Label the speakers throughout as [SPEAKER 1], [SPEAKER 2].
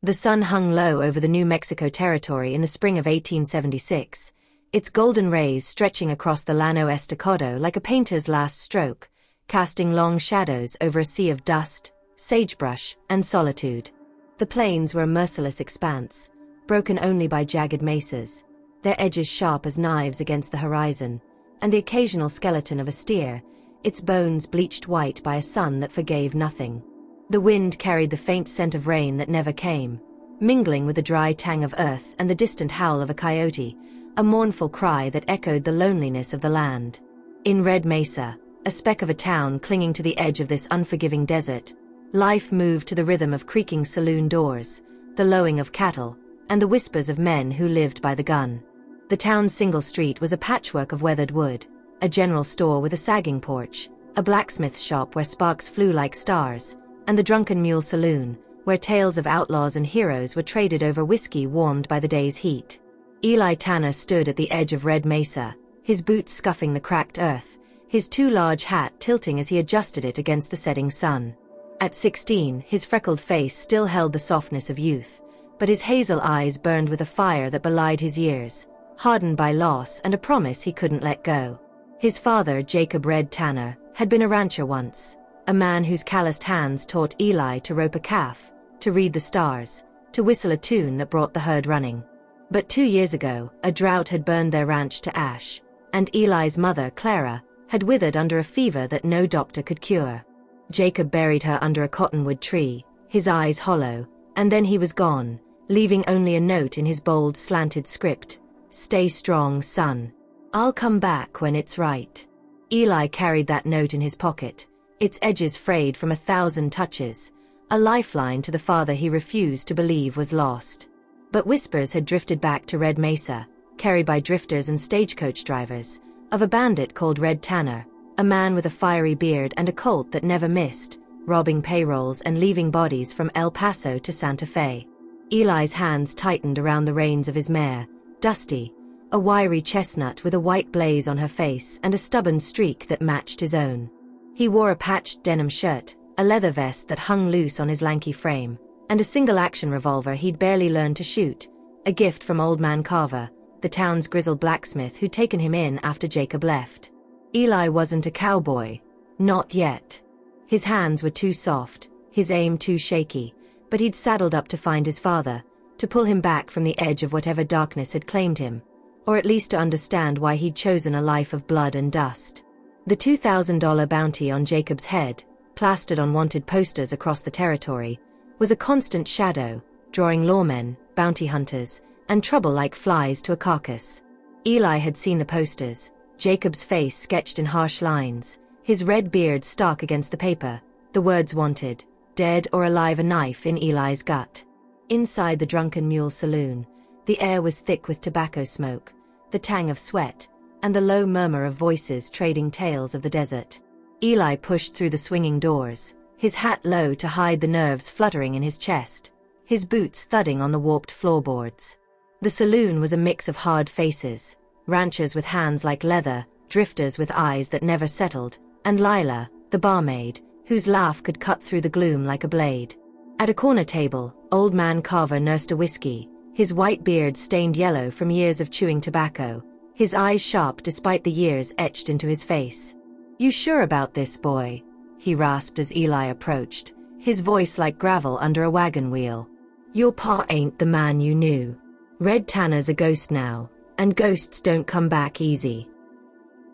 [SPEAKER 1] The sun hung low over the New Mexico territory in the spring of 1876, its golden rays stretching across the Llano Estacado like a painter's last stroke, casting long shadows over a sea of dust, sagebrush, and solitude. The plains were a merciless expanse, broken only by jagged mesas, their edges sharp as knives against the horizon, and the occasional skeleton of a steer, its bones bleached white by a sun that forgave nothing. The wind carried the faint scent of rain that never came, mingling with the dry tang of earth and the distant howl of a coyote, a mournful cry that echoed the loneliness of the land. In Red Mesa, a speck of a town clinging to the edge of this unforgiving desert, life moved to the rhythm of creaking saloon doors, the lowing of cattle, and the whispers of men who lived by the gun. The town's single street was a patchwork of weathered wood, a general store with a sagging porch, a blacksmith shop where sparks flew like stars, and the Drunken Mule Saloon, where tales of outlaws and heroes were traded over whiskey warmed by the day's heat. Eli Tanner stood at the edge of Red Mesa, his boots scuffing the cracked earth, his too large hat tilting as he adjusted it against the setting sun. At 16, his freckled face still held the softness of youth, but his hazel eyes burned with a fire that belied his years, hardened by loss and a promise he couldn't let go. His father, Jacob Red Tanner, had been a rancher once, a man whose calloused hands taught Eli to rope a calf, to read the stars, to whistle a tune that brought the herd running. But 2 years ago, a drought had burned their ranch to ash, and Eli's mother, Clara, had withered under a fever that no doctor could cure. Jacob buried her under a cottonwood tree, his eyes hollow, and then he was gone, leaving only a note in his bold, slanted script, "Stay strong, son. I'll come back when it's right." Eli carried that note in his pocket, its edges frayed from 1,000 touches, a lifeline to the father he refused to believe was lost. But whispers had drifted back to Red Mesa, carried by drifters and stagecoach drivers, of a bandit called Red Tanner, a man with a fiery beard and a colt that never missed, robbing payrolls and leaving bodies from El Paso to Santa Fe. Eli's hands tightened around the reins of his mare, Dusty, a wiry chestnut with a white blaze on her face and a stubborn streak that matched his own. He wore a patched denim shirt, a leather vest that hung loose on his lanky frame, and a single-action revolver he'd barely learned to shoot, a gift from Old Man Carver, the town's grizzled blacksmith who'd taken him in after Jacob left. Eli wasn't a cowboy. Not yet. His hands were too soft, his aim too shaky, but he'd saddled up to find his father, to pull him back from the edge of whatever darkness had claimed him, or at least to understand why he'd chosen a life of blood and dust. The $2,000 bounty on Jacob's head, plastered on wanted posters across the territory, was a constant shadow, drawing lawmen, bounty hunters, and trouble like flies to a carcass. Eli had seen the posters, Jacob's face sketched in harsh lines, his red beard stark against the paper, the words wanted, dead or alive, a knife in Eli's gut. Inside the Drunken Mule Saloon, the air was thick with tobacco smoke, the tang of sweat, and the low murmur of voices trading tales of the desert. Eli pushed through the swinging doors, his hat low to hide the nerves fluttering in his chest, his boots thudding on the warped floorboards. The saloon was a mix of hard faces, ranchers with hands like leather, drifters with eyes that never settled, and Lila, the barmaid, whose laugh could cut through the gloom like a blade. At a corner table, Old Man Carver nursed a whiskey, his white beard stained yellow from years of chewing tobacco, his eyes sharp despite the years etched into his face. "You sure about this, boy?" he rasped as Eli approached, his voice like gravel under a wagon wheel. "Your pa ain't the man you knew. Red Tanner's a ghost now, and ghosts don't come back easy."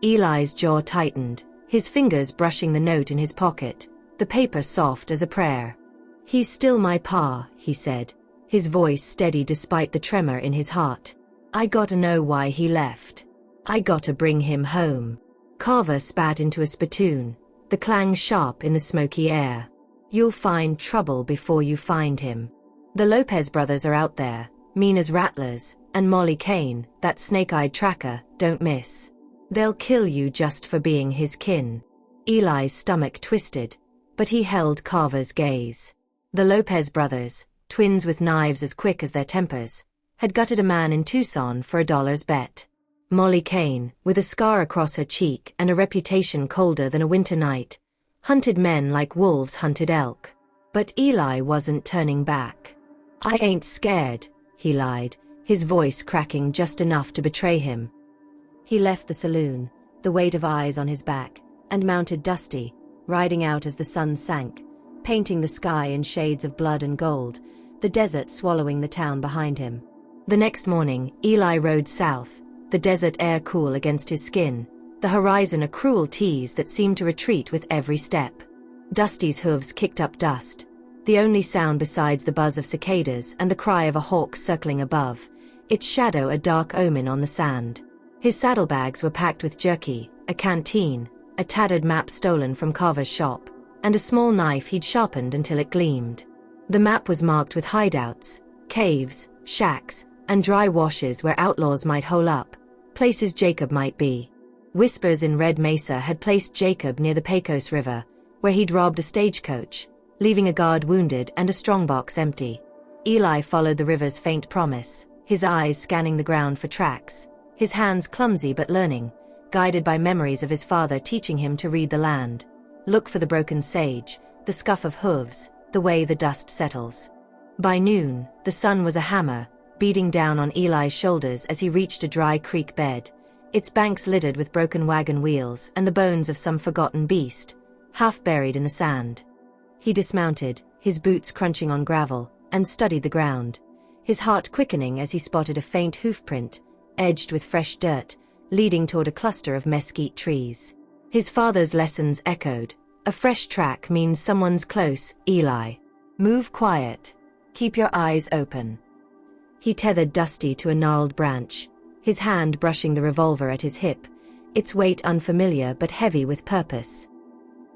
[SPEAKER 1] Eli's jaw tightened, his fingers brushing the note in his pocket, the paper soft as a prayer. "He's still my pa," he said, his voice steady despite the tremor in his heart. "I gotta know why he left. I gotta bring him home." Carver spat into a spittoon, the clang sharp in the smoky air. "You'll find trouble before you find him. The Lopez brothers are out there, mean as rattlers, and Molly Kane, that snake-eyed tracker, don't miss. They'll kill you just for being his kin." Eli's stomach twisted, but he held Carver's gaze. The Lopez brothers, twins with knives as quick as their tempers, had gutted a man in Tucson for $1 bet. Molly Kane, with a scar across her cheek and a reputation colder than a winter night, hunted men like wolves hunted elk. But Eli wasn't turning back. "I ain't scared," he lied, his voice cracking just enough to betray him. He left the saloon, the weight of eyes on his back, and mounted Dusty, riding out as the sun sank, painting the sky in shades of blood and gold, the desert swallowing the town behind him. The next morning, Eli rode south, the desert air cool against his skin, the horizon a cruel tease that seemed to retreat with every step. Dusty's hooves kicked up dust, the only sound besides the buzz of cicadas and the cry of a hawk circling above, its shadow a dark omen on the sand. His saddlebags were packed with jerky, a canteen, a tattered map stolen from Carver's shop, and a small knife he'd sharpened until it gleamed. The map was marked with hideouts, caves, shacks, and dry washes where outlaws might hole up, places Jacob might be. Whispers in Red Mesa had placed Jacob near the Pecos River, where he'd robbed a stagecoach, leaving a guard wounded and a strongbox empty. Eli followed the river's faint promise, his eyes scanning the ground for tracks, his hands clumsy but learning, guided by memories of his father teaching him to read the land. Look for the broken sage, the scuff of hooves, the way the dust settles. By noon, the sun was a hammer, beating down on Eli's shoulders as he reached a dry creek bed, its banks littered with broken wagon wheels and the bones of some forgotten beast, half buried in the sand. He dismounted, his boots crunching on gravel, and studied the ground, his heart quickening as he spotted a faint hoofprint, edged with fresh dirt, leading toward a cluster of mesquite trees. His father's lessons echoed. A fresh track means someone's close, Eli. Move quiet. Keep your eyes open. He tethered Dusty to a gnarled branch, his hand brushing the revolver at his hip, its weight unfamiliar but heavy with purpose.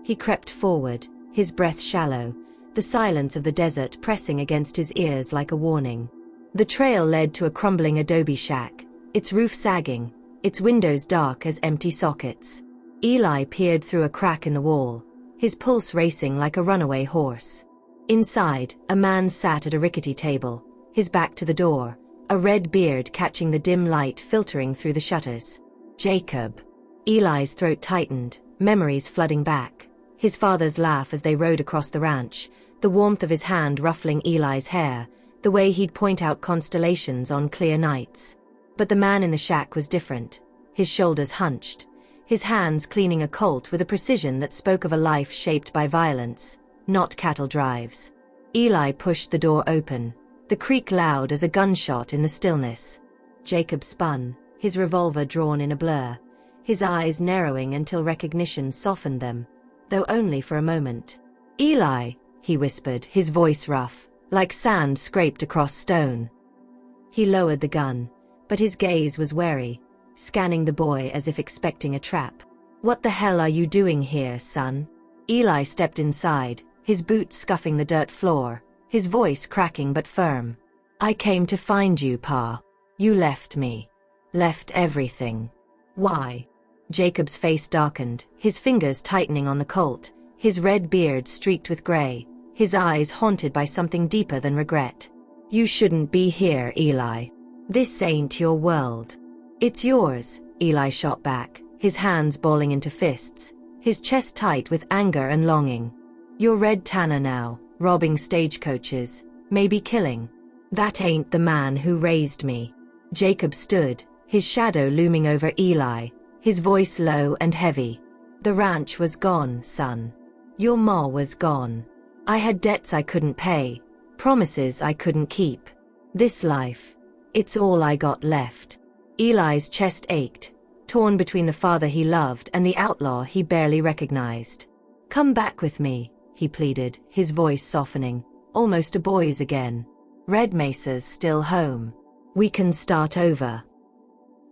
[SPEAKER 1] He crept forward, his breath shallow, the silence of the desert pressing against his ears like a warning. The trail led to a crumbling adobe shack, its roof sagging, its windows dark as empty sockets. Eli peered through a crack in the wall, his pulse racing like a runaway horse. Inside, a man sat at a rickety table, his back to the door, a red beard catching the dim light filtering through the shutters. Jacob. Eli's throat tightened, memories flooding back. His father's laugh as they rode across the ranch, the warmth of his hand ruffling Eli's hair, the way he'd point out constellations on clear nights. But the man in the shack was different, his shoulders hunched, his hands cleaning a Colt with a precision that spoke of a life shaped by violence, not cattle drives. Eli pushed the door open, the creak loud as a gunshot in the stillness. Jacob spun, his revolver drawn in a blur, his eyes narrowing until recognition softened them, though only for a moment. "Eli," he whispered, his voice rough, like sand scraped across stone. He lowered the gun, but his gaze was wary, scanning the boy as if expecting a trap. "What the hell are you doing here, son?" Eli stepped inside, his boots scuffing the dirt floor, his voice cracking but firm. "I came to find you, Pa. You left me. Left everything." "Why?" Jacob's face darkened, his fingers tightening on the Colt, his red beard streaked with gray, his eyes haunted by something deeper than regret. "You shouldn't be here, Eli. This ain't your world." "It's yours," Eli shot back, his hands balling into fists, his chest tight with anger and longing. "You're Red Tanner now, robbing stagecoaches, maybe killing. That ain't the man who raised me." Jacob stood, his shadow looming over Eli, his voice low and heavy. "The ranch was gone, son. Your ma was gone. I had debts I couldn't pay, promises I couldn't keep. This life, it's all I got left." Eli's chest ached, torn between the father he loved and the outlaw he barely recognized. "Come back with me," he pleaded, his voice softening, almost a boy's again. "Red Mesa's still home. We can start over."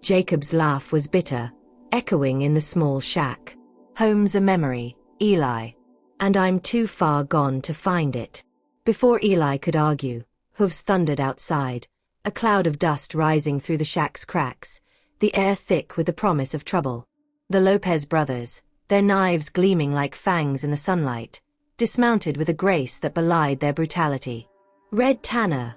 [SPEAKER 1] Jacob's laugh was bitter, echoing in the small shack. "Home's a memory, Eli. And I'm too far gone to find it." Before Eli could argue, hooves thundered outside, a cloud of dust rising through the shack's cracks, the air thick with the promise of trouble. The Lopez brothers, their knives gleaming like fangs in the sunlight, dismounted with a grace that belied their brutality. "Red Tanner,"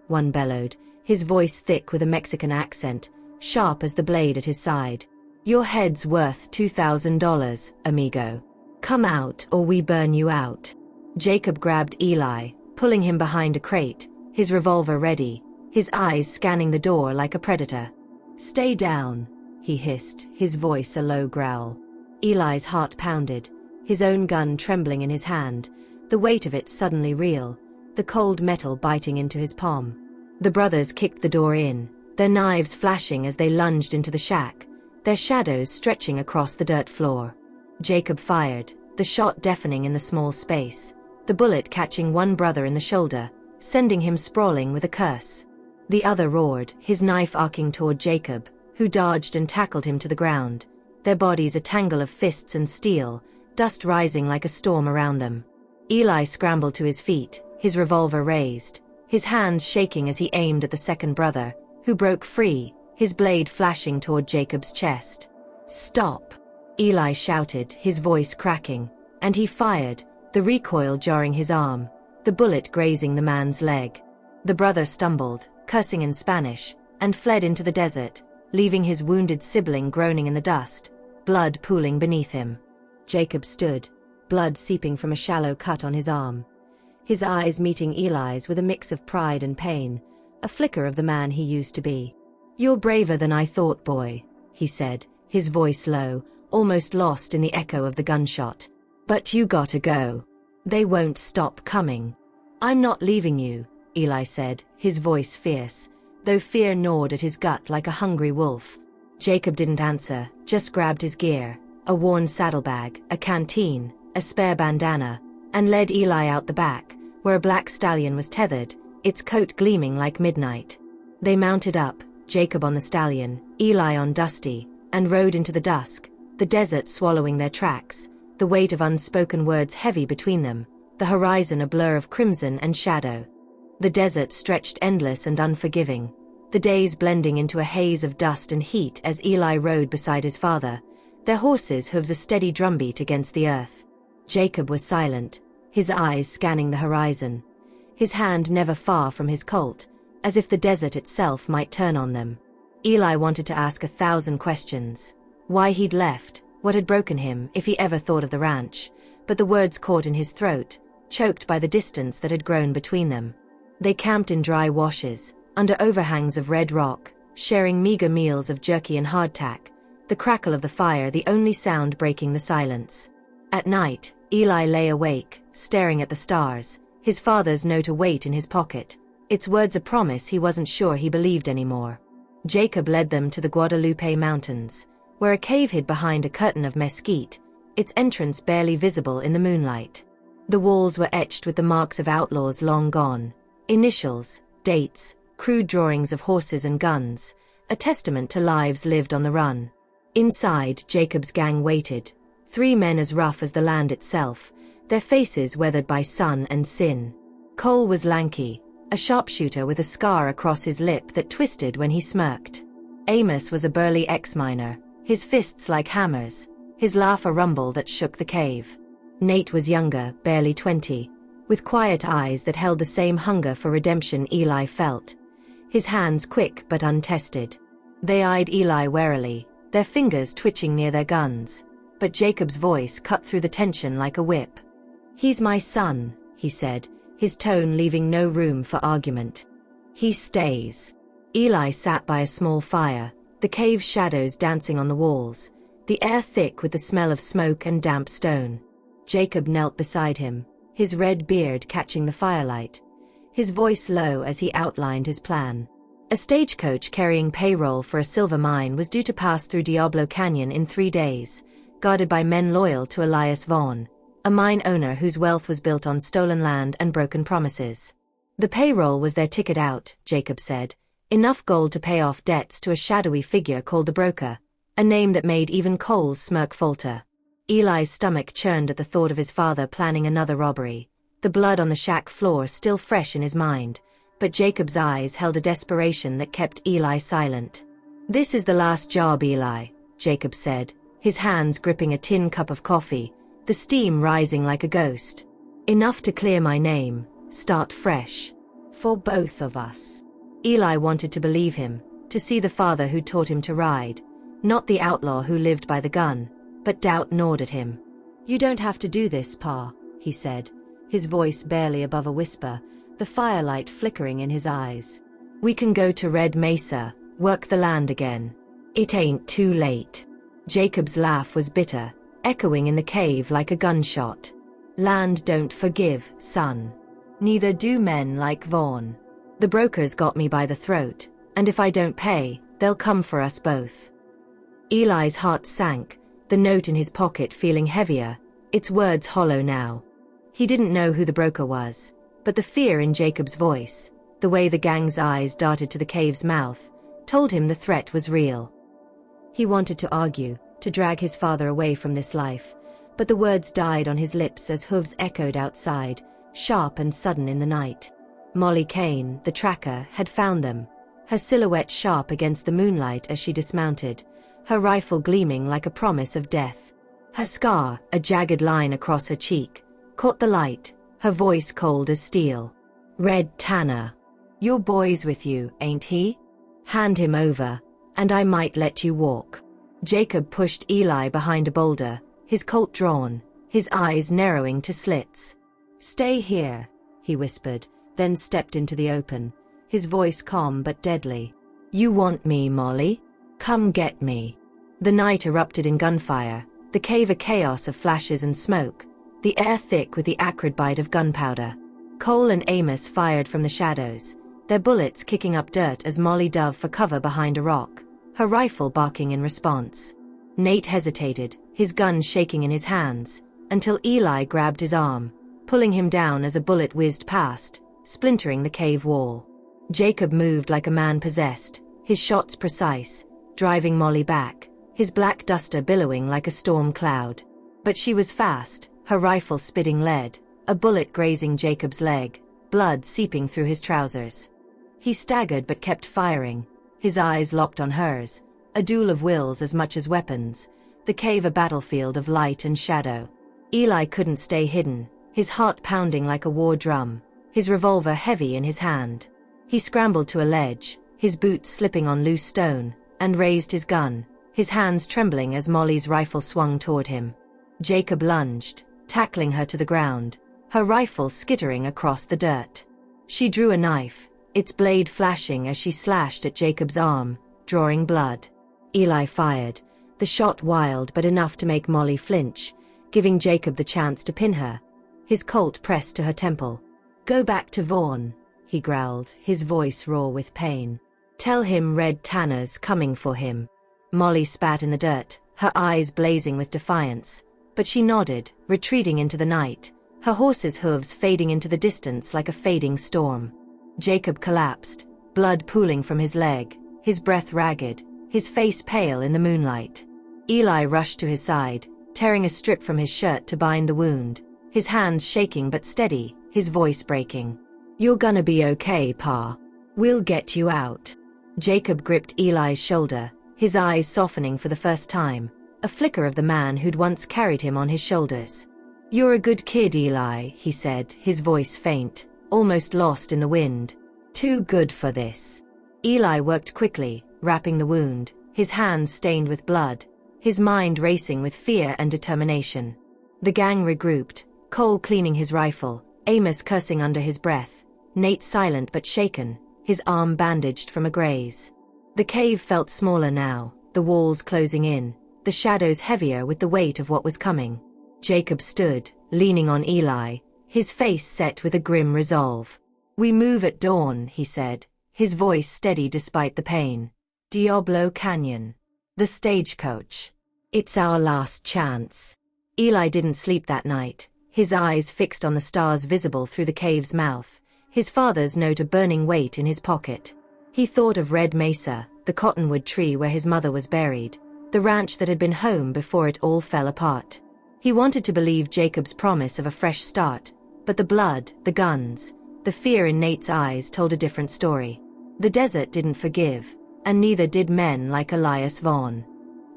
[SPEAKER 1] one bellowed, his voice thick with a Mexican accent, sharp as the blade at his side. "Your head's worth $2,000, amigo. Come out or we burn you out." Jacob grabbed Eli, pulling him behind a crate, his revolver ready, his eyes scanning the door like a predator. "Stay down," he hissed, his voice a low growl. Eli's heart pounded, his own gun trembling in his hand, the weight of it suddenly real, the cold metal biting into his palm. The brothers kicked the door in, their knives flashing as they lunged into the shack, their shadows stretching across the dirt floor. Jacob fired, the shot deafening in the small space, the bullet catching one brother in the shoulder, sending him sprawling with a curse. The other roared, his knife arcing toward Jacob, who dodged and tackled him to the ground, their bodies a tangle of fists and steel, dust rising like a storm around them. Eli scrambled to his feet, his revolver raised, his hands shaking as he aimed at the second brother, who broke free, his blade flashing toward Jacob's chest. "Stop!" Eli shouted, his voice cracking, and he fired, the recoil jarring his arm, the bullet grazing the man's leg. The brother stumbled, cursing in Spanish, and fled into the desert, leaving his wounded sibling groaning in the dust, blood pooling beneath him. Jacob stood, blood seeping from a shallow cut on his arm, his eyes meeting Eli's with a mix of pride and pain, a flicker of the man he used to be. "You're braver than I thought, boy," he said, his voice low, almost lost in the echo of the gunshot. "But you gotta go. They won't stop coming." "I'm not leaving you," Eli said, his voice fierce, though fear gnawed at his gut like a hungry wolf. Jacob didn't answer, just grabbed his gear, a worn saddlebag, a canteen, a spare bandana, and led Eli out the back, where a black stallion was tethered, its coat gleaming like midnight. They mounted up, Jacob on the stallion, Eli on Dusty, and rode into the dusk, the desert swallowing their tracks, the weight of unspoken words heavy between them, the horizon a blur of crimson and shadow. The desert stretched endless and unforgiving, the days blending into a haze of dust and heat as Eli rode beside his father, their horses' hooves a steady drumbeat against the earth. Jacob was silent, his eyes scanning the horizon, his hand never far from his Colt, as if the desert itself might turn on them. Eli wanted to ask 1,000 questions. Why he'd left, what had broken him, if he ever thought of the ranch, but the words caught in his throat, choked by the distance that had grown between them. They camped in dry washes, under overhangs of red rock, sharing meager meals of jerky and hardtack, the crackle of the fire the only sound breaking the silence. At night, Eli lay awake, staring at the stars, his father's note await in his pocket, its words a promise he wasn't sure he believed anymore. Jacob led them to the Guadalupe Mountains, where a cave hid behind a curtain of mesquite, its entrance barely visible in the moonlight. The walls were etched with the marks of outlaws long gone, initials, dates, crude drawings of horses and guns, a testament to lives lived on the run. Inside, Jacob's gang waited, 3 men as rough as the land itself, their faces weathered by sun and sin. Cole was lanky, a sharpshooter with a scar across his lip that twisted when he smirked. Amos was a burly ex-miner, his fists like hammers, his laugh a rumble that shook the cave. Nate was younger, barely 20, with quiet eyes that held the same hunger for redemption Eli felt, his hands quick but untested. They eyed Eli warily, their fingers twitching near their guns, but Jacob's voice cut through the tension like a whip. "He's my son," he said, his tone leaving no room for argument. "He stays." Eli sat by a small fire, the cave's shadows dancing on the walls, the air thick with the smell of smoke and damp stone. Jacob knelt beside him, his red beard catching the firelight, his voice low as he outlined his plan. A stagecoach carrying payroll for a silver mine was due to pass through Diablo Canyon in 3 days, guarded by men loyal to Elias Vaughn, a mine owner whose wealth was built on stolen land and broken promises. The payroll was their ticket out, Jacob said, enough gold to pay off debts to a shadowy figure called the Broker, a name that made even Cole's smirk falter. Eli's stomach churned at the thought of his father planning another robbery, the blood on the shack floor still fresh in his mind, but Jacob's eyes held a desperation that kept Eli silent. "This is the last job, Eli," Jacob said, his hands gripping a tin cup of coffee, the steam rising like a ghost. "Enough to clear my name, start fresh. For both of us." Eli wanted to believe him, to see the father who taught him to ride, not the outlaw who lived by the gun, but doubt gnawed at him. "You don't have to do this, Pa," he said, his voice barely above a whisper, the firelight flickering in his eyes. "We can go to Red Mesa, work the land again. It ain't too late." Jacob's laugh was bitter, echoing in the cave like a gunshot. "Land don't forgive, son. Neither do men like Vaughn. The brokers got me by the throat, and if I don't pay, they'll come for us both." Eli's heart sank, the note in his pocket feeling heavier, its words hollow now. He didn't know who the broker was, but the fear in Jacob's voice, the way the gang's eyes darted to the cave's mouth, told him the threat was real. He wanted to argue, to drag his father away from this life, but the words died on his lips as hooves echoed outside, sharp and sudden in the night. Molly Kane, the tracker, had found them, her silhouette sharp against the moonlight as she dismounted, her rifle gleaming like a promise of death. Her scar, a jagged line across her cheek, caught the light, her voice cold as steel. "Red Tanner. Your boy's with you, ain't he? Hand him over, and I might let you walk." Jacob pushed Eli behind a boulder, his Colt drawn, his eyes narrowing to slits. "Stay here," he whispered, then stepped into the open, his voice calm but deadly. "You want me, Molly? Come get me." The night erupted in gunfire, the cave a chaos of flashes and smoke, the air thick with the acrid bite of gunpowder. Cole and Amos fired from the shadows, their bullets kicking up dirt as Molly dove for cover behind a rock, her rifle barking in response. Nate hesitated, his gun shaking in his hands, until Eli grabbed his arm, pulling him down as a bullet whizzed past, splintering the cave wall. Jacob moved like a man possessed, his shots precise, driving Molly back, his black duster billowing like a storm cloud. But she was fast, her rifle spitting lead, a bullet grazing Jacob's leg, blood seeping through his trousers. He staggered but kept firing, his eyes locked on hers, a duel of wills as much as weapons, the cave a battlefield of light and shadow. Eli couldn't stay hidden, his heart pounding like a war drum, his revolver heavy in his hand. He scrambled to a ledge, his boots slipping on loose stone, and raised his gun, his hands trembling as Molly's rifle swung toward him. Jacob lunged, tackling her to the ground, her rifle skittering across the dirt. She drew a knife, its blade flashing as she slashed at Jacob's arm, drawing blood. Eli fired, the shot wild but enough to make Molly flinch, giving Jacob the chance to pin her. His Colt pressed to her temple. "Go back to Vaughn," he growled, his voice raw with pain. "Tell him Red Tanner's coming for him." Molly spat in the dirt, her eyes blazing with defiance, but she nodded, retreating into the night, her horse's hooves fading into the distance like a fading storm. Jacob collapsed, blood pooling from his leg, his breath ragged, his face pale in the moonlight. Eli rushed to his side, tearing a strip from his shirt to bind the wound, his hands shaking but steady, his voice breaking. "You're gonna be okay, Pa. We'll get you out." Jacob gripped Eli's shoulder, his eyes softening for the first time, a flicker of the man who'd once carried him on his shoulders. "You're a good kid, Eli," he said, his voice faint, almost lost in the wind. "Too good for this." Eli worked quickly, wrapping the wound, his hands stained with blood, his mind racing with fear and determination. The gang regrouped, Cole cleaning his rifle, Amos cursing under his breath, Nate silent but shaken, his arm bandaged from a graze. The cave felt smaller now, the walls closing in, the shadows heavier with the weight of what was coming. Jacob stood, leaning on Eli, his face set with a grim resolve. "We move at dawn," he said, his voice steady despite the pain. "Diablo Canyon. The stagecoach. It's our last chance." Eli didn't sleep that night, his eyes fixed on the stars visible through the cave's mouth, his father's note a burning weight in his pocket. He thought of Red Mesa, the cottonwood tree where his mother was buried, the ranch that had been home before it all fell apart. He wanted to believe Jacob's promise of a fresh start, but the blood, the guns, the fear in Nate's eyes told a different story. The desert didn't forgive, and neither did men like Elias Vaughn.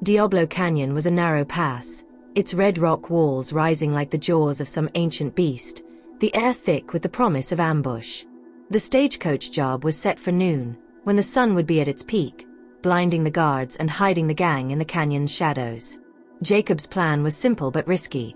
[SPEAKER 1] Diablo Canyon was a narrow pass, its red rock walls rising like the jaws of some ancient beast, the air thick with the promise of ambush. The stagecoach job was set for noon, when the sun would be at its peak, blinding the guards and hiding the gang in the canyon's shadows. Jacob's plan was simple but risky.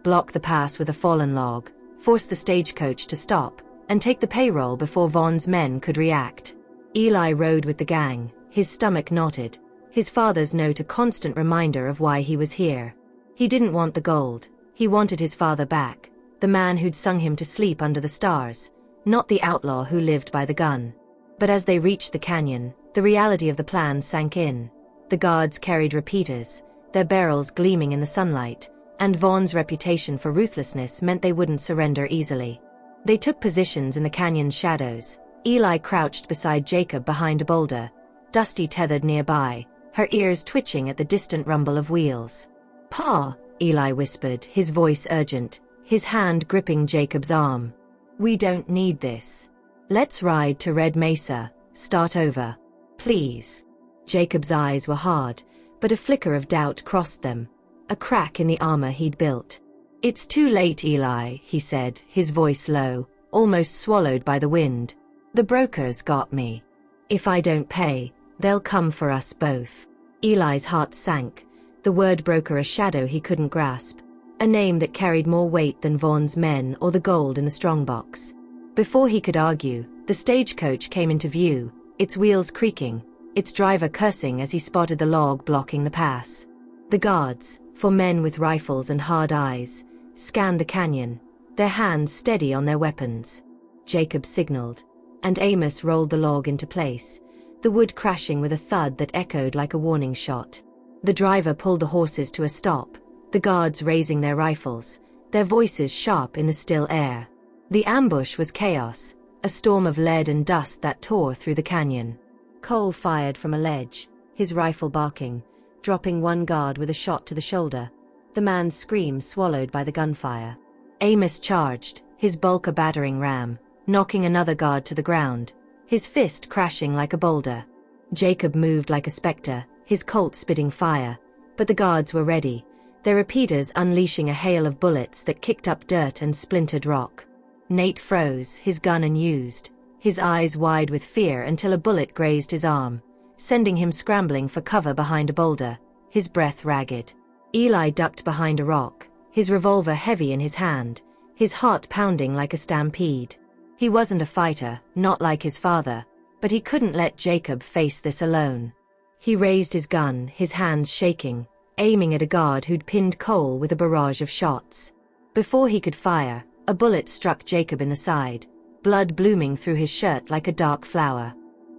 [SPEAKER 1] Block the pass with a fallen log, force the stagecoach to stop, and take the payroll before Vaughn's men could react. Eli rode with the gang, his stomach knotted. His father's note a constant reminder of why he was here. He didn't want the gold. He wanted his father back, the man who'd sung him to sleep under the stars, not the outlaw who lived by the gun. But as they reached the canyon, the reality of the plan sank in. The guards carried repeaters, their barrels gleaming in the sunlight, and Vaughn's reputation for ruthlessness meant they wouldn't surrender easily. They took positions in the canyon's shadows. Eli crouched beside Jacob behind a boulder, Dusty tethered nearby, her ears twitching at the distant rumble of wheels. "Pa," Eli whispered, his voice urgent, his hand gripping Jacob's arm. "We don't need this. Let's ride to Red Mesa, start over. Please." Jacob's eyes were hard, but a flicker of doubt crossed them, a crack in the armor he'd built. "It's too late, Eli," he said, his voice low, almost swallowed by the wind. "The brokers got me. If I don't pay, they'll come for us both." Eli's heart sank, the word broker a shadow he couldn't grasp, a name that carried more weight than Vaughn's men or the gold in the strongbox. Before he could argue, the stagecoach came into view, its wheels creaking, its driver cursing as he spotted the log blocking the pass. The guards, for men with rifles and hard eyes, scanned the canyon, their hands steady on their weapons. Jacob signaled, and Amos rolled the log into place, the wood crashing with a thud that echoed like a warning shot. The driver pulled the horses to a stop, the guards raising their rifles, their voices sharp in the still air. The ambush was chaos, a storm of lead and dust that tore through the canyon. Cole fired from a ledge, his rifle barking, dropping one guard with a shot to the shoulder, the man's scream swallowed by the gunfire. Amos charged, his bulk a battering ram, knocking another guard to the ground, his fist crashing like a boulder. Jacob moved like a specter, his Colt spitting fire, but the guards were ready, their repeaters unleashing a hail of bullets that kicked up dirt and splintered rock. Nate froze, his gun unused, his eyes wide with fear until a bullet grazed his arm, sending him scrambling for cover behind a boulder, his breath ragged. Eli ducked behind a rock, his revolver heavy in his hand, his heart pounding like a stampede. He wasn't a fighter, not like his father, but he couldn't let Jacob face this alone. He raised his gun, his hands shaking, aiming at a guard who'd pinned Cole with a barrage of shots. Before he could fire, a bullet struck Jacob in the side, blood blooming through his shirt like a dark flower.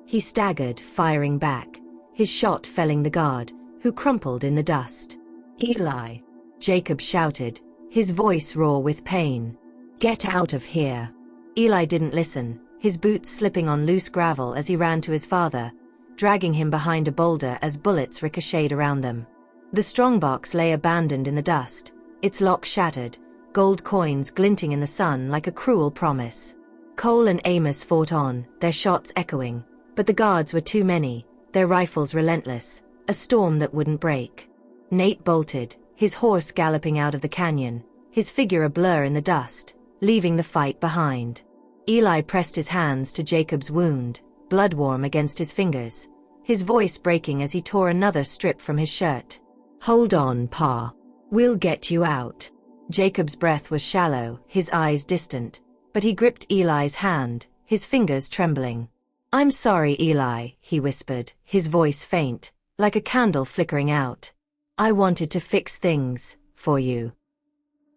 [SPEAKER 1] He staggered, firing back, his shot felling the guard, who crumpled in the dust. "Eli!" Jacob shouted, his voice raw with pain. "Get out of here!" Eli didn't listen, his boots slipping on loose gravel as he ran to his father, dragging him behind a boulder as bullets ricocheted around them. The strongbox lay abandoned in the dust, its lock shattered, gold coins glinting in the sun like a cruel promise. Cole and Amos fought on, their shots echoing, but the guards were too many, their rifles relentless, a storm that wouldn't break. Nate bolted, his horse galloping out of the canyon, his figure a blur in the dust, leaving the fight behind. Eli pressed his hands to Jacob's wound, blood warm against his fingers, his voice breaking as he tore another strip from his shirt. "Hold on, Pa. We'll get you out." Jacob's breath was shallow, his eyes distant, but he gripped Eli's hand, his fingers trembling. "I'm sorry, Eli," he whispered, his voice faint, like a candle flickering out. "I wanted to fix things for you."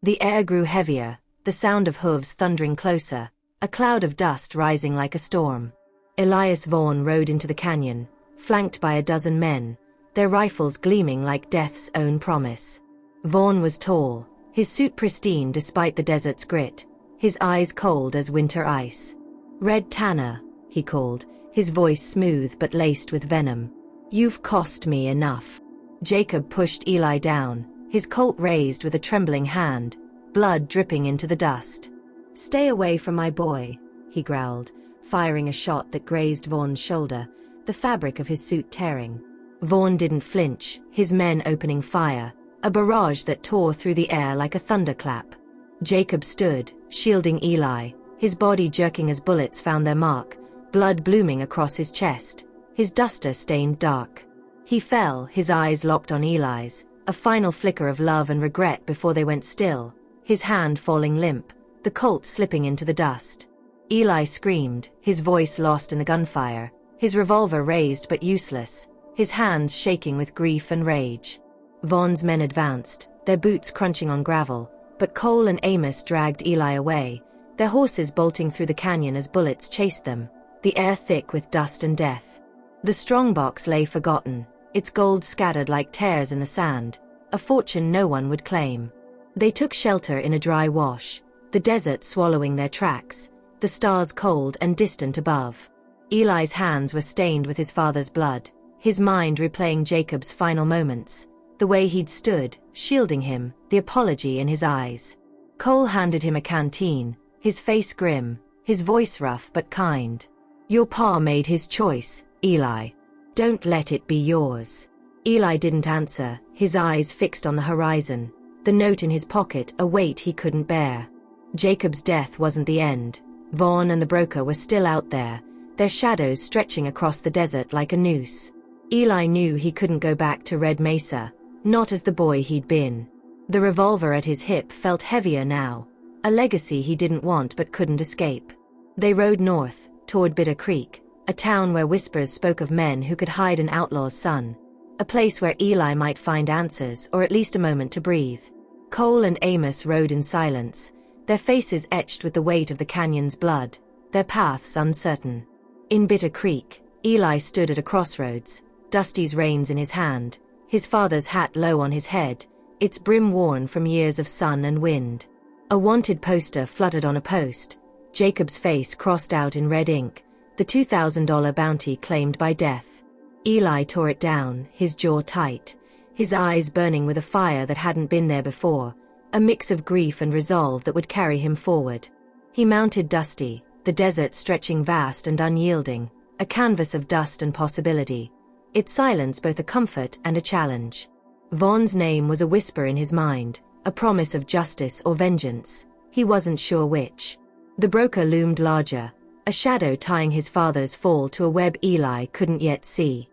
[SPEAKER 1] The air grew heavier, the sound of hooves thundering closer, a cloud of dust rising like a storm. Elias Vaughn rode into the canyon, flanked by a dozen men, their rifles gleaming like death's own promise. Vaughn was tall, his suit pristine despite the desert's grit, his eyes cold as winter ice. "Red Tanner," he called, his voice smooth but laced with venom. "You've cost me enough." Jacob pushed Eli down, his Colt raised with a trembling hand, blood dripping into the dust. "Stay away from my boy," he growled, firing a shot that grazed Vaughn's shoulder, the fabric of his suit tearing. Vaughn didn't flinch, his men opening fire, a barrage that tore through the air like a thunderclap. Jacob stood, shielding Eli, his body jerking as bullets found their mark, blood blooming across his chest, his duster stained dark. He fell, his eyes locked on Eli's, a final flicker of love and regret before they went still, his hand falling limp, the Colt slipping into the dust. Eli screamed, his voice lost in the gunfire, his revolver raised but useless, his hands shaking with grief and rage. Vaughn's men advanced, their boots crunching on gravel, but Cole and Amos dragged Eli away, their horses bolting through the canyon as bullets chased them, the air thick with dust and death. The strongbox lay forgotten, its gold scattered like tears in the sand, a fortune no one would claim. They took shelter in a dry wash, the desert swallowing their tracks, the stars cold and distant above. Eli's hands were stained with his father's blood, his mind replaying Jacob's final moments, the way he'd stood, shielding him, the apology in his eyes. Cole handed him a canteen, his face grim, his voice rough but kind. "Your pa made his choice, Eli. Don't let it be yours." Eli didn't answer, his eyes fixed on the horizon, the note in his pocket a weight he couldn't bear. Jacob's death wasn't the end. Vaughn and the broker were still out there, their shadows stretching across the desert like a noose. Eli knew he couldn't go back to Red Mesa, not as the boy he'd been. The revolver at his hip felt heavier now, a legacy he didn't want but couldn't escape. They rode north, toward Bitter Creek, a town where whispers spoke of men who could hide an outlaw's son, a place where Eli might find answers or at least a moment to breathe. Cole and Amos rode in silence, their faces etched with the weight of the canyon's blood, their paths uncertain. In Bitter Creek, Eli stood at a crossroads, Dusty's reins in his hand, his father's hat low on his head, its brim worn from years of sun and wind. A wanted poster fluttered on a post, Jacob's face crossed out in red ink, the $2,000 bounty claimed by death. Eli tore it down, his jaw tight, his eyes burning with a fire that hadn't been there before, a mix of grief and resolve that would carry him forward. He mounted Dusty, the desert stretching vast and unyielding, a canvas of dust and possibility, its silence both a comfort and a challenge. Vaughn's name was a whisper in his mind, a promise of justice or vengeance, he wasn't sure which. The broker loomed larger, a shadow tying his father's fall to a web Eli couldn't yet see.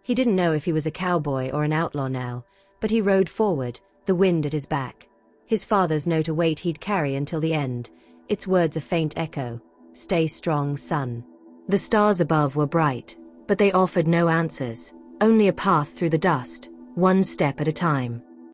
[SPEAKER 1] He didn't know if he was a cowboy or an outlaw now, but he rode forward, the wind at his back. His father's note a weight he'd carry until the end, its words a faint echo, "Stay strong, son." The stars above were bright, but they offered no answers, only a path through the dust, one step at a time.